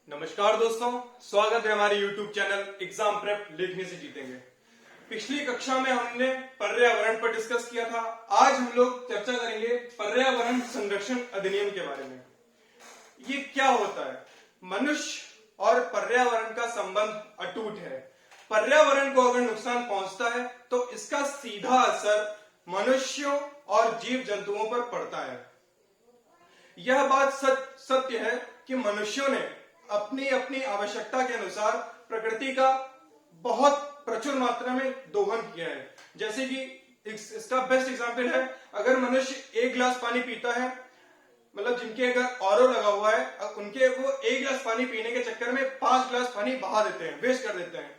नमस्कार दोस्तों, स्वागत है हमारे YouTube चैनल एग्जाम प्रेप लिखने से जीतेंगे। पिछली कक्षा में हमने पर्यावरण पर डिस्कस किया था। आज हम लोग चर्चा करेंगे पर्यावरण संरक्षण अधिनियम के बारे में। ये क्या होता है? मनुष्य और पर्यावरण का संबंध अटूट है। पर्यावरण को अगर नुकसान पहुंचता है तो इसका सीधा असर मनुष्यों और जीव जंतुओं पर पड़ता है। यह बात सत्य है कि मनुष्यों ने अपनी अपनी आवश्यकता के अनुसार प्रकृति का बहुत प्रचुर मात्रा में दोहन किया है। जैसे कि इसका बेस्ट एग्जांपल है, अगर मनुष्य 1 गिलास पानी पीता है, मतलब जिनके अगर आरओ लगा हुआ है, उनके वो 1 गिलास पानी पीने के चक्कर में 5 गिलास पानी बहा देते हैं, वेस्ट कर देते हैं।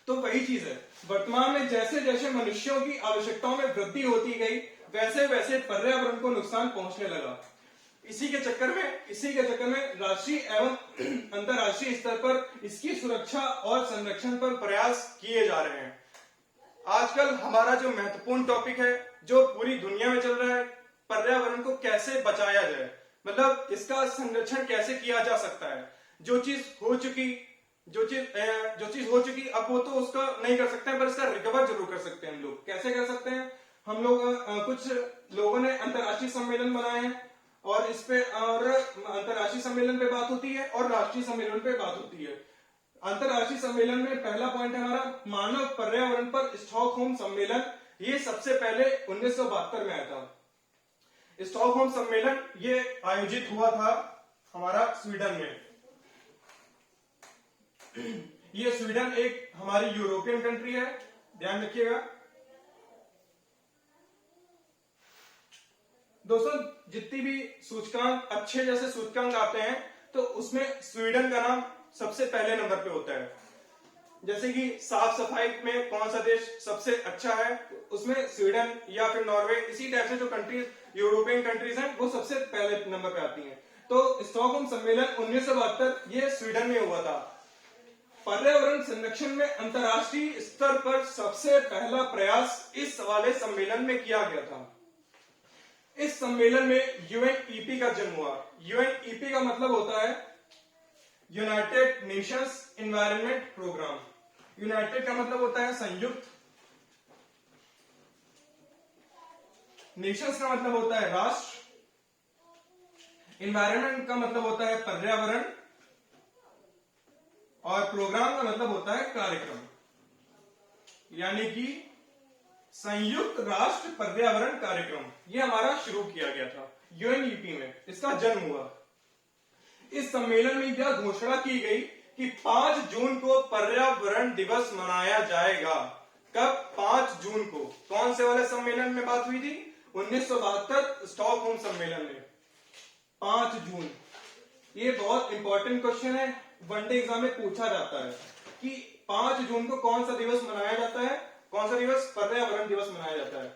तो वही चीज है, वर्तमान में जैसे जैसे मनुष्यों की आवश्यकताओं में वृद्धि होती गई, वैसे वैसे पर्यावरण को नुकसान पहुंचने लगा। इसी के चक्कर में राष्ट्रीय एवं अंतर्राष्ट्रीय स्तर पर इसकी सुरक्षा और संरक्षण पर प्रयास किए जा रहे हैं। आजकल हमारा जो महत्वपूर्ण टॉपिक है, जो पूरी दुनिया में चल रहा है, पर्यावरण को कैसे बचाया जाए, मतलब इसका संरक्षण कैसे किया जा सकता है। जो चीज हो चुकी अब वो तो उसका नहीं कर सकते हैं, पर इसका रिकवर जरूर कर सकते हैं। हम लोग कैसे कर सकते हैं? हम लोग कुछ लोगों ने अंतर्राष्ट्रीय सम्मेलन बनाए हैं और इस पे और अंतर्राष्ट्रीय सम्मेलन पे बात होती है और राष्ट्रीय सम्मेलन पे बात होती है। अंतर्राष्ट्रीय सम्मेलन में पहला पॉइंट है हमारा मानव पर्यावरण पर स्टॉकहोम सम्मेलन। ये सबसे पहले 1972 में आया था। स्टॉकहोम सम्मेलन ये आयोजित हुआ था हमारा स्वीडन में। ये स्वीडन एक हमारी यूरोपियन कंट्री है, ध्यान रखिएगा दोस्तों। जितनी भी सूचकांक अच्छे जैसे सूचकांक आते हैं तो उसमें स्वीडन का नाम सबसे पहले नंबर पे होता है। जैसे कि साफ सफाई में कौन सा देश सबसे अच्छा है, उसमें स्वीडन या फिर नॉर्वे, इसी टाइप से जो कंट्रीज यूरोपियन कंट्रीज हैं वो सबसे पहले नंबर पे आती हैं। तो स्टॉकहोम सम्मेलन 1972 ये स्वीडन में हुआ था। पर्यावरण संरक्षण में अंतर्राष्ट्रीय स्तर पर सबसे पहला प्रयास इस वाले सम्मेलन में किया गया था। इस सम्मेलन में यूएनईपी का जन्म हुआ। यूएनईपी का मतलब होता है United Nations Environment Programme. United का मतलब होता है संयुक्त, नेशंस का मतलब होता है राष्ट्र, एनवायरनमेंट का मतलब होता है पर्यावरण, और प्रोग्राम का मतलब होता है कार्यक्रम, यानी कि संयुक्त राष्ट्र पर्यावरण कार्यक्रम। ये हमारा शुरू किया गया था यूएनईपी में, इसका जन्म हुआ। इस सम्मेलन में यह घोषणा की गई कि 5 जून को पर्यावरण दिवस मनाया जाएगा। कब? 5 जून को। कौन से वाले सम्मेलन में बात हुई थी? 1972 स्टॉकहोम सम्मेलन में, 5 जून। ये बहुत इंपॉर्टेंट क्वेश्चन है, वनडे एग्जाम में पूछा जाता है कि 5 जून को कौन सा दिवस मनाया जाता है, कौन सा दिवस? पर्यावरण दिवस मनाया जाता है।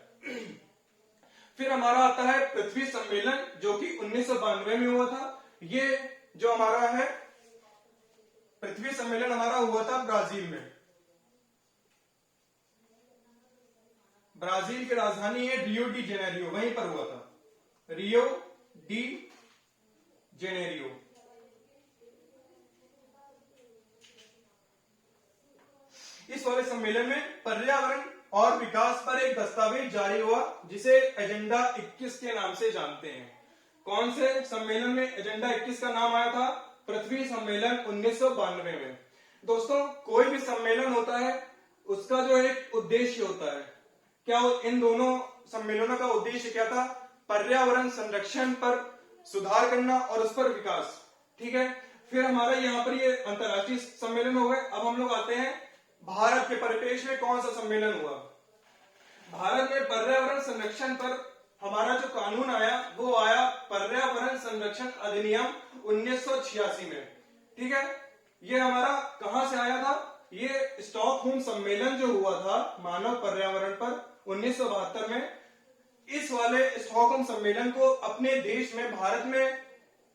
फिर हमारा आता है पृथ्वी सम्मेलन, जो कि 1992 में हुआ था। ये जो हमारा है पृथ्वी सम्मेलन हमारा हुआ था ब्राजील में। ब्राजील की राजधानी है रियो डी जेनेरियो, वहीं पर हुआ था, रियो डी जेनेरियो। इस वाले सम्मेलन में पर्यावरण और विकास पर एक दस्तावेज जारी हुआ, जिसे एजेंडा 21 के नाम से जानते हैं। कौन से सम्मेलन में एजेंडा 21 का नाम आया था? पृथ्वी सम्मेलन 1992 में। दोस्तों, कोई भी सम्मेलन होता है उसका जो एक उद्देश्य होता है। क्या इन दोनों सम्मेलनों का उद्देश्य क्या था? पर्यावरण संरक्षण पर सुधार करना और उस पर विकास। ठीक है, फिर हमारा यहाँ पर ये अंतर्राष्ट्रीय सम्मेलन हो गए। अब हम लोग आते हैं भारत के परिपेक्ष में कौन सा सम्मेलन हुआ। भारत में पर्यावरण संरक्षण पर हमारा जो कानून आया वो आया पर्यावरण संरक्षण अधिनियम 1986 में। ठीक है, ये हमारा कहां से आया था? ये स्टॉकहोम सम्मेलन जो हुआ था मानव पर्यावरण पर 1972 में। इस वाले स्टॉकहोम सम्मेलन को अपने देश में, भारत में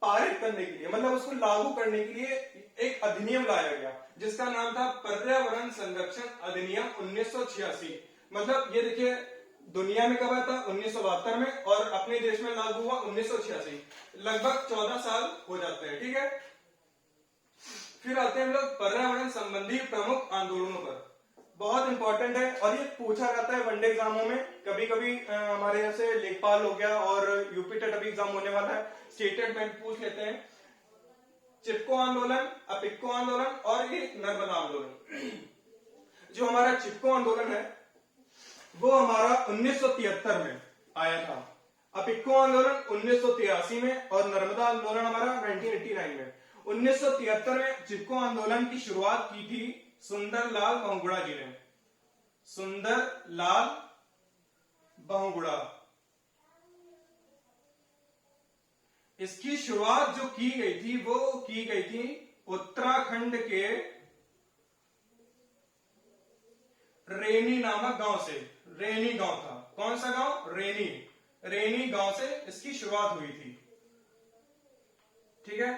पारित करने के लिए, मतलब उसको लागू करने के लिए एक अधिनियम लाया गया, जिसका नाम था पर्यावरण संरक्षण अधिनियम 1986। मतलब ये देखिए, दुनिया में कब आया था? 1972 में, और अपने देश में लागू हुआ 1986। लगभग 14 साल हो जाते हैं। ठीक है, फिर आते हैं हम लोग पर्यावरण संबंधी प्रमुख आंदोलनों पर। बहुत इंपॉर्टेंट है और ये पूछा जाता है वनडे एग्जामों में। कभी कभी हमारे यहाँ से लेखपाल हो गया और यूपी टेट अभी एग्जाम होने वाला है, स्टेटेड में पूछ लेते हैं। चिपको आंदोलन, अपिक्को आंदोलन और ये नर्मदा आंदोलन। जो हमारा चिपको आंदोलन है वो हमारा 1973 में आया था, अपिक्को आंदोलन 1983 में और नर्मदा आंदोलन हमारा 1989 में। 1973 में चिपको आंदोलन की शुरुआत की थी सुंदरलाल बहुगुणा जी ने। सुंदरलाल बहुगुणा, इसकी शुरुआत जो की गई थी वो की गई थी उत्तराखंड के रेनी नामक गांव से। रेनी गांव था, कौन सा गांव? रेनी। रेनी गांव से इसकी शुरुआत हुई थी। ठीक है,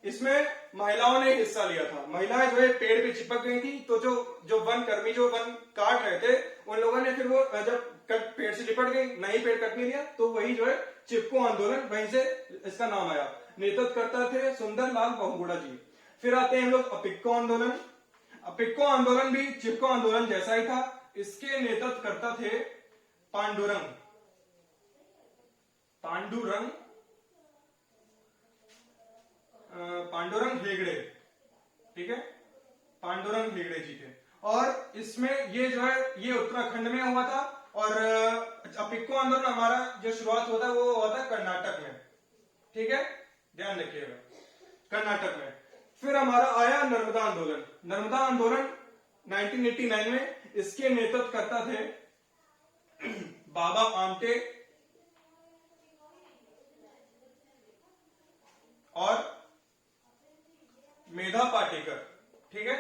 इसमें महिलाओं ने हिस्सा लिया था। महिलाएं जो है पेड़ पे चिपक गई थी, तो जो वन कर्मी जो वन काट रहे थे उन लोगों ने फिर वो जब पेड़ से लिपट गई, नहीं पेड़ कटने दिया, तो वही जो है चिपको आंदोलन, वहीं से इसका नाम आया। नेतृत्व करता थे सुंदरलाल बहुगुणा जी। फिर आते हैं हम लोग अपिक्को आंदोलन। अपिक्को आंदोलन भी चिपको आंदोलन जैसा ही था। इसके नेतृत्व करता थे पांडुरंग हेगड़े। ठीक है, पांडुरंग हेगड़े जी थे। और इसमें ये जो है ये उत्तराखंड में हुआ था और अपिक्को आंदोलन हमारा जो शुरुआत होता है वो हुआ था कर्नाटक में। ठीक है, ध्यान रखिएगा, कर्नाटक में। फिर हमारा आया नर्मदा आंदोलन। नर्मदा आंदोलन 1989 में, इसके नेतृत्व करता थे बाबा आमटे और मेधा पाटेकर। ठीक है,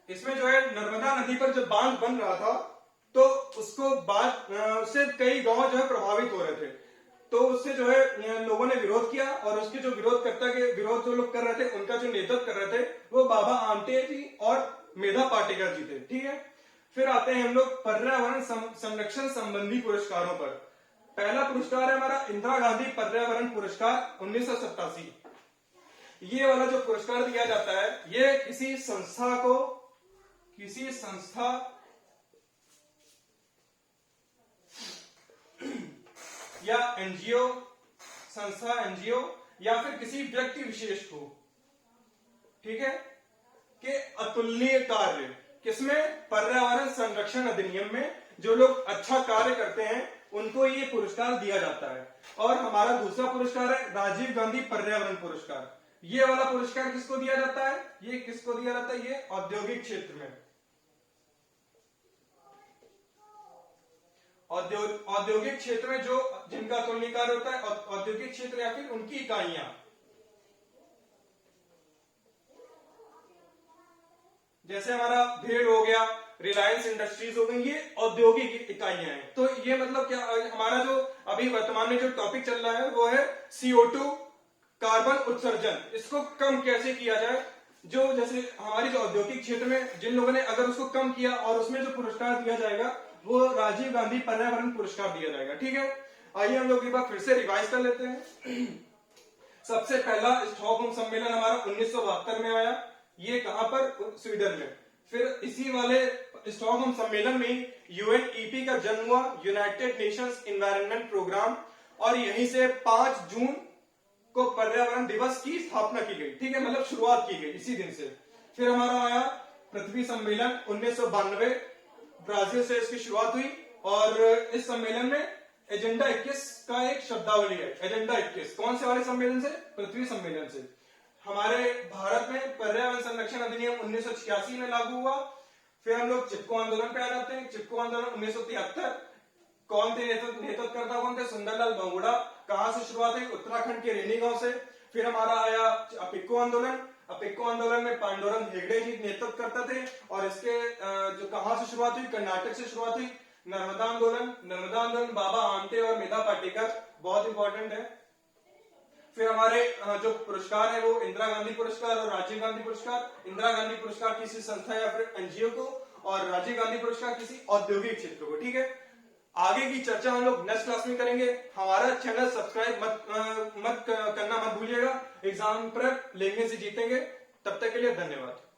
इसमें जो है नर्मदा नदी पर जब बांध बन रहा था तो उसको बाद उससे कई गांव जो है प्रभावित हो रहे थे, तो उससे जो है लोगों ने विरोध किया और उसके जो विरोधकर्ता के विरोध जो लोग कर रहे थे उनका जो नेतृत्व कर रहे थे वो बाबा आमटे जी और मेधा पाटेकर जी थे। ठीक है, फिर आते हैं हम लोग पर्यावरण संरक्षण संबंधी पुरस्कारों पर। पहला पुरस्कार है हमारा इंदिरा गांधी पर्यावरण पुरस्कार 1987। ये वाला जो पुरस्कार दिया जाता है ये किसी संस्था या एनजीओ या फिर किसी व्यक्ति विशेष को, ठीक है, के अतुलनीय कार्य, किसमें? पर्यावरण संरक्षण अधिनियम में जो लोग अच्छा कार्य करते हैं उनको ये पुरस्कार दिया जाता है। और हमारा दूसरा पुरस्कार है राजीव गांधी पर्यावरण पुरस्कार। ये वाला पुरस्कार किसको दिया जाता है? ये किसको दिया जाता है? ये औद्योगिक क्षेत्र में, औद्योगिक क्षेत्र में जो जिनका तुलनीय कार्य होता है, औद्योगिक क्षेत्र या फिर उनकी इकाइयां, जैसे हमारा भेड़ हो गया, रिलायंस इंडस्ट्रीज हो गई, ये औद्योगिक इकाइयां हैं। तो ये मतलब क्या, हमारा जो अभी वर्तमान में जो टॉपिक चल रहा है वो है CO2 कार्बन उत्सर्जन, इसको कम कैसे किया जाए। जो जैसे हमारी जो औद्योगिक क्षेत्र में जिन लोगों ने अगर उसको कम किया और उसमें जो पुरस्कार दिया जाएगा वो राजीव गांधी पर्यावरण पुरस्कार दिया जाएगा। ठीक है, आइए हम लोग एक बार फिर से रिवाइज कर लेते हैं। सबसे पहला स्टॉकहोम सम्मेलन हमारा 1972 में आया, ये कहां पर? स्वीडन में। फिर इसी वाले स्टॉकहोम सम्मेलन में UNEP का जन्म हुआ, यूनाइटेड नेशंस एनवायरनमेंट प्रोग्राम, और यहीं से 5 जून को पर्यावरण दिवस की स्थापना की गई। ठीक है, मतलब शुरुआत की गई इसी दिन से। फिर हमारा आया पृथ्वी सम्मेलन 1992, ब्राजील से इसकी शुरुआत हुई और इस सम्मेलन में एजेंडा 21 का एक शब्दावली है। एजेंडा 21 कौन से वाले सम्मेलन से? पृथ्वी सम्मेलन से। हमारे भारत में पर्यावरण संरक्षण अधिनियम 1986 में लागू हुआ। फिर हम लोग चिपको आंदोलन पे आ जाते हैं। चिपको आंदोलन 1973, कौन थे नेतृत्वकर्ता? कौन थे? सुंदरलाल बहुगुणा। कहां से शुरुआत हुई? उत्तराखंड के रेनी गांव से। फिर हमारा आया अपिक्को आंदोलन। अपिक्को आंदोलन में पांडुरंग हेगड़े जी नेतृत्व करते थे और इसके जो कहां से शुरुआत हुई? कर्नाटक से शुरुआत हुई। नर्मदा आंदोलन बाबा आमटे और मेधा पाटेकर, बहुत इंपॉर्टेंट है। फिर हमारे जो पुरस्कार है वो इंदिरा गांधी पुरस्कार और राजीव गांधी पुरस्कार। इंदिरा गांधी पुरस्कार किसी संस्था या फिर एनजीओ को और राजीव गांधी पुरस्कार किसी औद्योगिक क्षेत्र को। ठीक है, आगे की चर्चा हम लोग नेक्स्ट क्लास में करेंगे। हमारा चैनल सब्सक्राइब करना मत भूलिएगा। एग्जाम प्रेप लिखने से जीतेंगे। तब तक के लिए धन्यवाद।